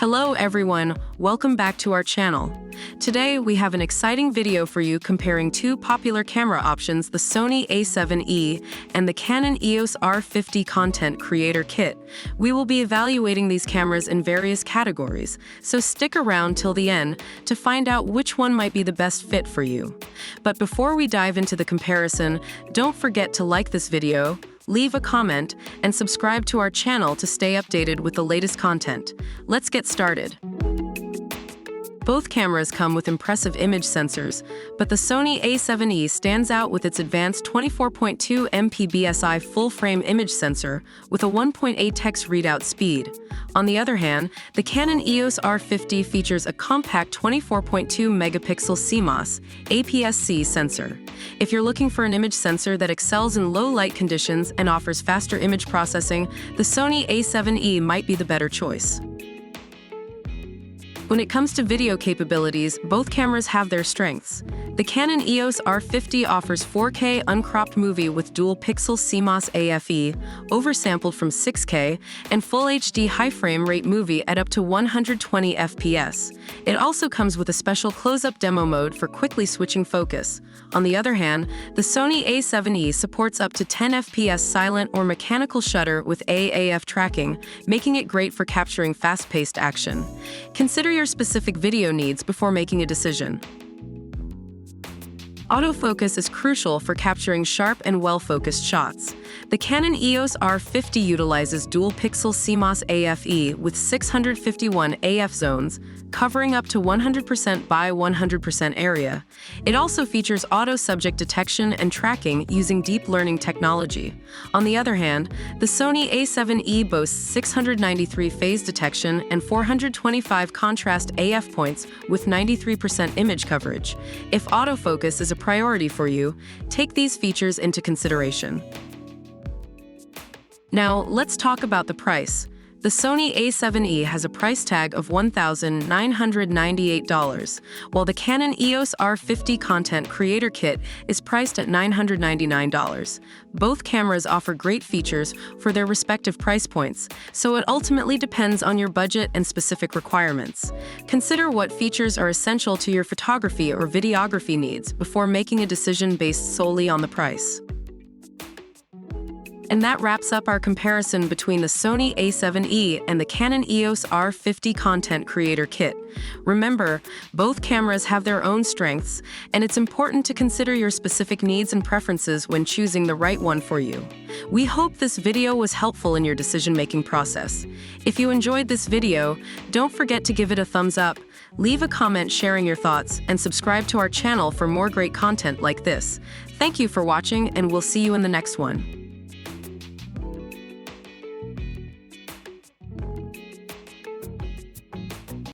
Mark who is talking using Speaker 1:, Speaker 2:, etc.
Speaker 1: Hello everyone, welcome back to our channel. Today we have an exciting video for you comparing two popular camera options, the Sony a7E and the Canon EOS R50 Content Creator Kit. We will be evaluating these cameras in various categories, so stick around till the end to find out which one might be the best fit for you. But before we dive into the comparison, don't forget to like this video, leave a comment, and subscribe to our channel to stay updated with the latest content. Let's get started. Both cameras come with impressive image sensors, but the Sony a7E stands out with its advanced 24.2 MP BSI full-frame image sensor with a 1.8x readout speed. On the other hand, the Canon EOS R50 features a compact 24.2 megapixel CMOS APS-C sensor. If you're looking for an image sensor that excels in low light conditions and offers faster image processing, the Sony a7E might be the better choice. When it comes to video capabilities, both cameras have their strengths. The Canon EOS R50 offers 4K uncropped movie with dual-pixel CMOS AFE, oversampled from 6K, and Full HD high-frame rate movie at up to 120 FPS. It also comes with a special close-up demo mode for quickly switching focus. On the other hand, the Sony a7E supports up to 10 FPS silent or mechanical shutter with AAF tracking, making it great for capturing fast-paced action. Consider your specific video needs before making a decision. Autofocus is crucial for capturing sharp and well-focused shots. The Canon EOS R50 utilizes dual-pixel CMOS AFE with 651 AF zones, covering up to 100% by 100% area. It also features auto-subject detection and tracking using deep learning technology. On the other hand, the Sony a7E boasts 693 phase detection and 425 contrast AF points with 93% image coverage. If autofocus is a priority for you, take these features into consideration. Now, let's talk about the price. The Sony a7E has a price tag of $1,998, while the Canon EOS R50 Content Creator Kit is priced at $999. Both cameras offer great features for their respective price points, so it ultimately depends on your budget and specific requirements. Consider what features are essential to your photography or videography needs before making a decision based solely on the price. And that wraps up our comparison between the Sony a7E and the Canon EOS R50 Content Creator Kit. Remember, both cameras have their own strengths, and it's important to consider your specific needs and preferences when choosing the right one for you. We hope this video was helpful in your decision-making process. If you enjoyed this video, don't forget to give it a thumbs up, leave a comment sharing your thoughts, and subscribe to our channel for more great content like this. Thank you for watching, and we'll see you in the next one.